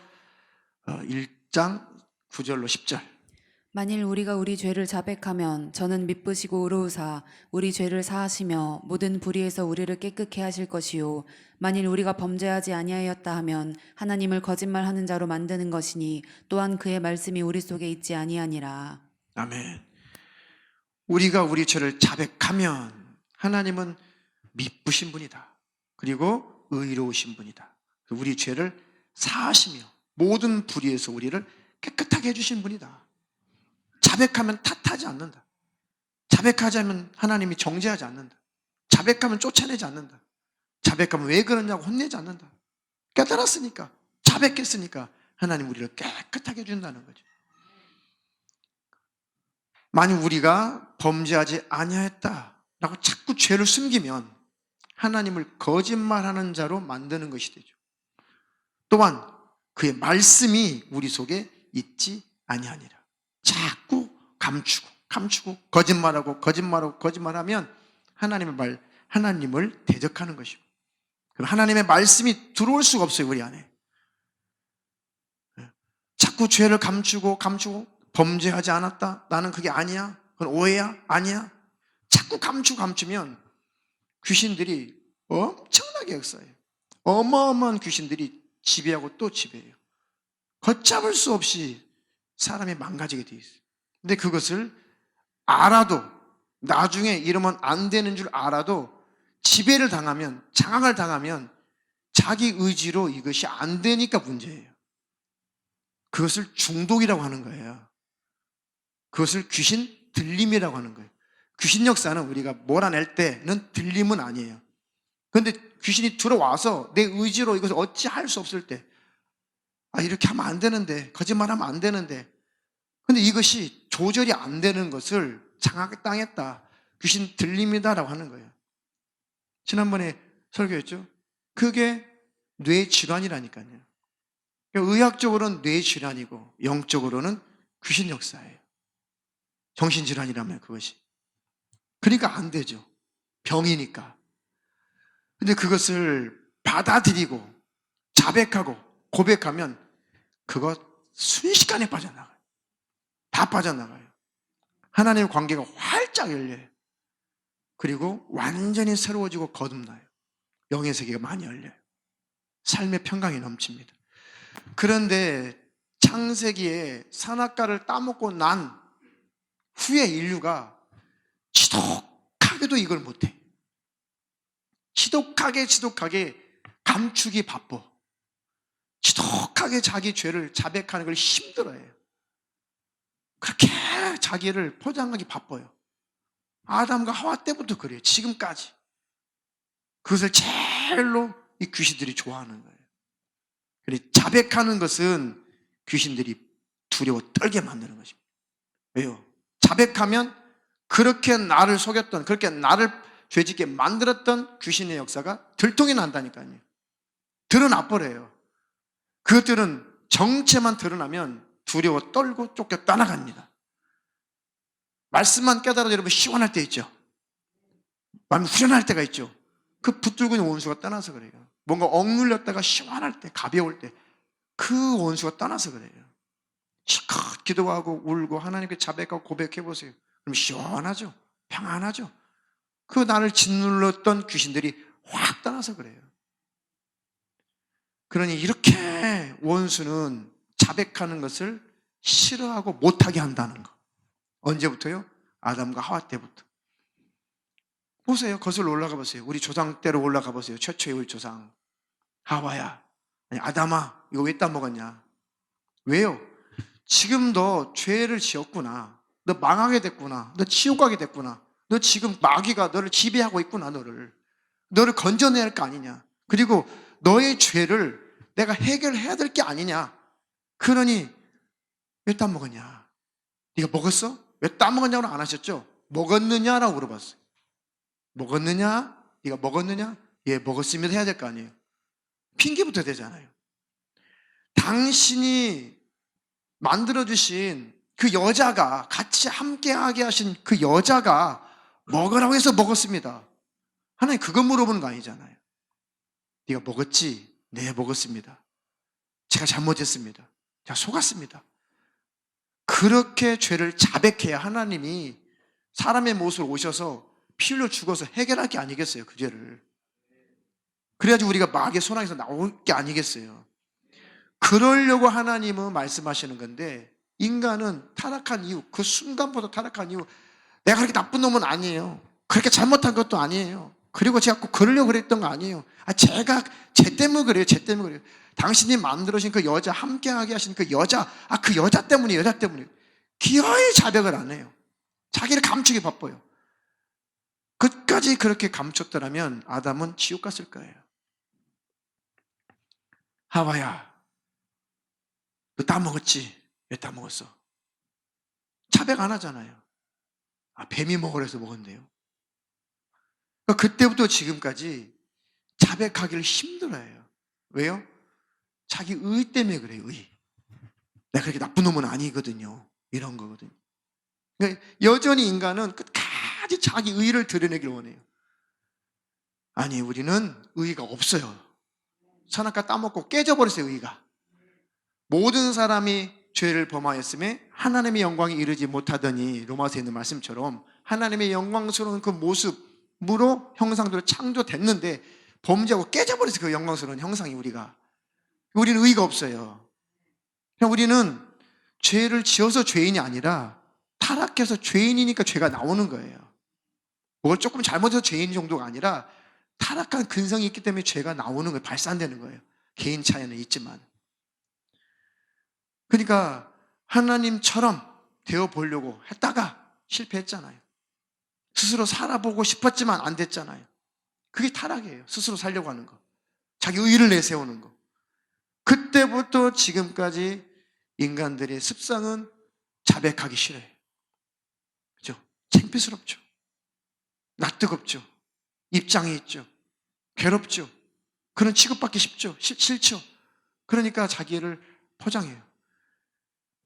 1장 9절로 10절. 만일 우리가 우리 죄를 자백하면 저는 미쁘시고 의로우사 우리 죄를 사하시며 모든 불의에서 우리를 깨끗게 하실 것이요 만일 우리가 범죄하지 아니하였다 하면 하나님을 거짓말하는 자로 만드는 것이니 또한 그의 말씀이 우리 속에 있지 아니하니라. 아멘. 우리가 우리 죄를 자백하면 하나님은 미쁘신 분이다. 그리고 의로우신 분이다. 우리 죄를 사하시며 모든 불의에서 우리를 깨끗하게 해주신 분이다. 자백하면 탓하지 않는다. 자백하자면 하나님이 정죄하지 않는다. 자백하면 쫓아내지 않는다. 자백하면 왜 그러냐고 혼내지 않는다. 깨달았으니까, 자백했으니까 하나님 우리를 깨끗하게 해준다는 거죠. 만약 우리가 범죄하지 아니하였다라고 자꾸 죄를 숨기면 하나님을 거짓말하는 자로 만드는 것이 되죠. 또한 그의 말씀이 우리 속에 있지 아니하니라. 자꾸 감추고 거짓말하면 하나님을 대적하는 것이고, 그럼 하나님의 말씀이 들어올 수가 없어요. 우리 안에 자꾸 죄를 감추고 범죄하지 않았다, 나는 그게 아니야, 그건 오해야, 아니야, 자꾸 감추면 귀신들이 엄청나게 역사해요. 어마어마한 귀신들이 지배하고 또 지배해요. 걷잡을 수 없이 사람이 망가지게 돼 있어요. 근데 그것을 알아도, 나중에 이러면 안 되는 줄 알아도 지배를 당하면, 장악을 당하면 자기 의지로 이것이 안 되니까 문제예요. 그것을 중독이라고 하는 거예요. 그것을 귀신 들림이라고 하는 거예요. 귀신 역사는 우리가 몰아낼 때는 들림은 아니에요. 그런데 귀신이 들어와서 내 의지로 이것을 어찌할 수 없을 때, 이렇게 하면 안 되는데, 거짓말하면 안 되는데, 근데 이것이 조절이 안 되는 것을 장악당했다, 귀신 들림이다라고 하는 거예요. 지난번에 설교했죠? 그게 뇌질환이라니까요. 의학적으로는 뇌질환이고 영적으로는 귀신 역사예요. 정신질환이라면 그것이. 그러니까 안 되죠. 병이니까. 근데 그것을 받아들이고 자백하고 고백하면 그거 순식간에 빠져나가요. 다 빠져나가요. 하나님의 관계가 활짝 열려요. 그리고 완전히 새로워지고 거듭나요. 영의 세계가 많이 열려요. 삶의 평강이 넘칩니다. 그런데 창세기에 선악과를 따먹고 난 후에 인류가 지독하게도 이걸 못해. 지독하게 감추기 바빠. 지독하게 자기 죄를 자백하는 걸 힘들어해요. 그렇게 자기를 포장하기 바빠요. 아담과 하와 때부터 그래요. 지금까지. 그것을 제일로 이 귀신들이 좋아하는 거예요. 자백하는 것은 귀신들이 두려워 떨게 만드는 것입니다. 왜요? 자백하면 그렇게 나를 속였던, 그렇게 나를 죄짓게 만들었던 귀신의 역사가 들통이 난다니까요. 드러나 버려요. 그것들은 정체만 드러나면 두려워 떨고 쫓겨 떠나갑니다. 말씀만 깨달아도 여러분 시원할 때 있죠. 마음이 후련할 때가 있죠. 그 붙들고 있는 원수가 떠나서 그래요. 뭔가 억눌렸다가 시원할 때, 가벼울 때 그 원수가 떠나서 그래요. 실컷 기도하고 울고 하나님께 자백하고 고백해보세요. 그럼 시원하죠. 평안하죠. 그 나를 짓눌렀던 귀신들이 확 떠나서 그래요. 그러니 이렇게 원수는 자백하는 것을 싫어하고 못하게 한다는 거. 언제부터요? 아담과 하와 때부터. 보세요. 거슬러 올라가 보세요. 우리 조상 때로 올라가 보세요. 최초의 우리 조상 하와야, 아니 아담아, 이거 왜 따먹었냐? 왜요? 지금 너 죄를 지었구나. 너 망하게 됐구나. 너 지옥 가게 됐구나. 너 지금 마귀가 너를 지배하고 있구나. 너를 건져내야 할 거 아니냐. 그리고 너의 죄를 내가 해결해야 될 게 아니냐. 그러니 왜 따먹었냐? 네가 먹었어? 왜 따먹었냐고 안 하셨죠? 먹었느냐라고 물어봤어요. 먹었느냐? 네가 먹었느냐? 예, 먹었으면 해야 될 거 아니에요. 핑계부터 되잖아요. 당신이 만들어주신 그 여자가, 같이 함께하게 하신 그 여자가 먹으라고 해서 먹었습니다. 하나님 그거 물어보는 거 아니잖아요. 네가 먹었지? 네, 먹었습니다. 제가 잘못했습니다. 제가 속았습니다. 그 그렇게 죄를 자백해야 하나님이 사람의 모습으로 오셔서 피 흘려 죽어서 해결할 게 아니겠어요, 그 죄를. 그래야지 우리가 마귀의 손아에서 나올 게 아니겠어요. 그러려고 하나님은 말씀하시는 건데, 인간은 타락한 이유, 그 순간부터 타락한 이유, 내가 그렇게 나쁜 놈은 아니에요. 그렇게 잘못한 것도 아니에요. 그리고 제가 꼭 그러려고 그랬던 거 아니에요. 제가 쟤 때문에 그래요. 쟤 때문에 그래요. 당신이 만들어진 그 여자, 함께하게 하신 그 여자, 그 여자 때문에, 여자 때문에. 기어이 자백을 안 해요. 자기를 감추기 바빠요. 끝까지 그렇게 감췄더라면 아담은 지옥 갔을 거예요. 하와야, 너 따먹었지? 왜 따먹었어? 자백 안 하잖아요. 뱀이 먹으래서 먹었네요. 그러니까 그때부터 지금까지 자백하기를 힘들어해요. 왜요? 자기 의 때문에 그래요, 의. 내가 그렇게 나쁜 놈은 아니거든요. 이런 거거든요. 그러니까 여전히 인간은 끝까지 자기 의를 드러내길 원해요. 아니, 우리는 의가 없어요. 선악과 따먹고 깨져버렸어요, 의가. 모든 사람이 죄를 범하였음에 하나님의 영광에 이르지 못하더니, 로마서에 있는 말씀처럼 하나님의 영광스러운 그 모습으로 형상대로 창조됐는데 범죄하고 깨져버렸어요, 그 영광스러운 형상이. 우리는 의가 없어요. 그냥 우리는 죄를 지어서 죄인이 아니라 타락해서 죄인이니까 죄가 나오는 거예요. 뭘 조금 잘못해서 죄인 정도가 아니라 타락한 근성이 있기 때문에 죄가 나오는 거예요. 발산되는 거예요. 개인 차이는 있지만. 그러니까 하나님처럼 되어보려고 했다가 실패했잖아요. 스스로 살아보고 싶었지만 안 됐잖아요. 그게 타락이에요. 스스로 살려고 하는 거. 자기 의를 내세우는 거. 그때부터 지금까지 인간들의 습성은 자백하기 싫어요. 그죠? 창피스럽죠. 낯뜨겁죠. 입장이 있죠. 괴롭죠. 그런 취급받기 쉽죠. 싫죠. 그러니까 자기를 포장해요.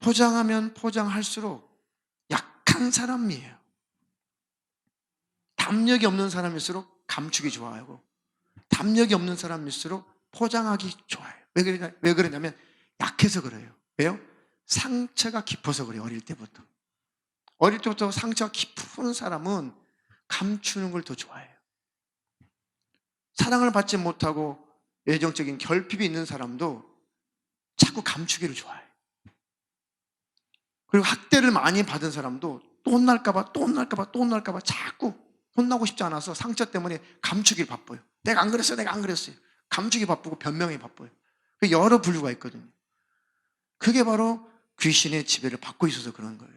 포장하면 포장할수록 약한 사람이에요. 담력이 없는 사람일수록 감추기 좋아하고, 담력이 없는 사람일수록 포장하기 좋아해요. 왜 그러냐면 약해서 그래요. 왜요? 상처가 깊어서 그래요. 어릴 때부터. 어릴 때부터 상처가 깊은 사람은 감추는 걸 더 좋아해요. 사랑을 받지 못하고 애정적인 결핍이 있는 사람도 자꾸 감추기를 좋아해요. 그리고 학대를 많이 받은 사람도 또 혼날까봐 자꾸 혼나고 싶지 않아서 상처 때문에 감추기를 바빠요. 내가 안 그랬어요. 감추기 바쁘고 변명이 바빠요. 여러 분류가 있거든요. 그게 바로 귀신의 지배를 받고 있어서 그런 거예요.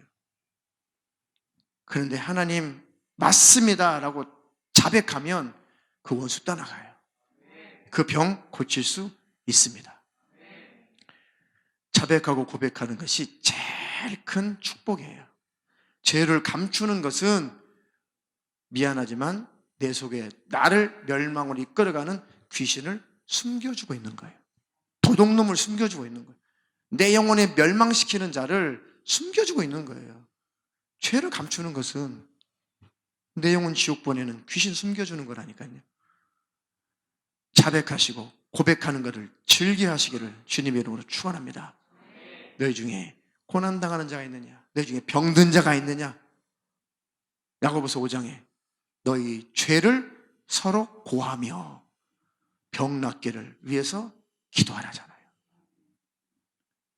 그런데 하나님 맞습니다 라고 자백하면 그 원수 떠나가요. 그 병 고칠 수 있습니다. 자백하고 고백하는 것이 제일 큰 축복이에요. 죄를 감추는 것은 미안하지만 내 속에 나를 멸망으로 이끌어가는 귀신을 숨겨주고 있는 거예요. 도둑놈을 숨겨주고 있는 거예요. 내 영혼에 멸망시키는 자를 숨겨주고 있는 거예요. 죄를 감추는 것은 내 영혼 지옥 보내는 귀신 숨겨주는 거라니까요. 자백하시고 고백하는 것을 즐겨하시기를 주님의 이름으로 축원합니다. 너희 중에 고난당하는 자가 있느냐? 너희 중에 병든 자가 있느냐? 야고보서 5장에 너희 죄를 서로 고하며 병 낫기를 위해서 기도하라잖아요.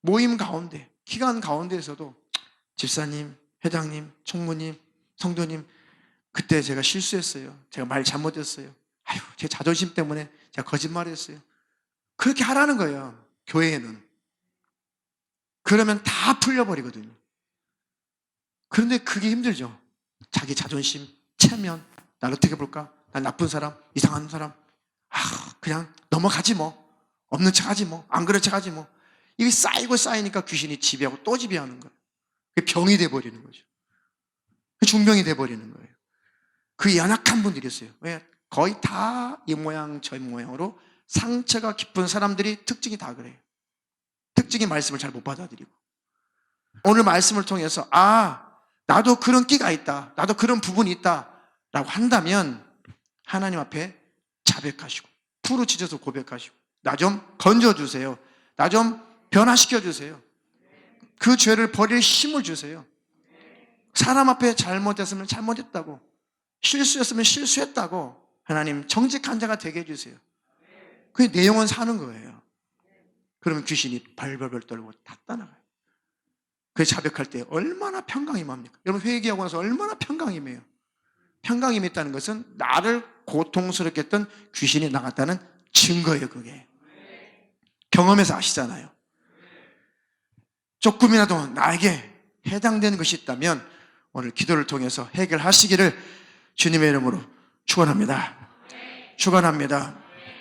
모임 가운데, 기간 가운데에서도 집사님, 회장님, 총무님, 성도님, 그때 제가 실수했어요. 제가 말 잘못했어요. 제 자존심 때문에 제가 거짓말했어요. 그렇게 하라는 거예요. 교회에는. 그러면 다 풀려버리거든요. 그런데 그게 힘들죠. 자기 자존심, 체면, 날 어떻게 볼까? 난 나쁜 사람, 이상한 사람. 그냥 넘어가지 뭐. 없는 척하지 뭐. 안 그런 척하지 뭐. 이게 쌓이니까 귀신이 지배하고 또 지배하는 거예요. 그게 병이 돼버리는 거죠. 중병이 돼버리는 거예요. 그 연약한 분들이 있어요. 왜? 거의 다 이 모양 저 모양으로 상처가 깊은 사람들이 특징이 다 그래요. 특징이 말씀을 잘 못 받아들이고. 오늘 말씀을 통해서 나도 그런 끼가 있다. 나도 그런 부분이 있다. 라고 한다면 하나님 앞에 자백하시고 부르짖어서 고백하시고 나 좀 건져주세요. 나 좀 변화시켜주세요. 그 죄를 버릴 힘을 주세요. 사람 앞에 잘못했으면 잘못했다고, 실수했으면 실수했다고, 하나님 정직한 자가 되게 해주세요. 그게 내 영혼 사는 거예요. 그러면 귀신이 발벌벌 떨고 다 떠나가요. 그 자백할 때 얼마나 평강이 맙니까? 여러분 회개하고 나서 얼마나 평강이 임해요. 평강이 임했다는 것은 나를 고통스럽게 했던 귀신이 나갔다는 증거예요. 그게 경험에서 아시잖아요. 조금이라도 나에게 해당되는 것이 있다면 오늘 기도를 통해서 해결하시기를 주님의 이름으로 축원합니다. 축원합니다.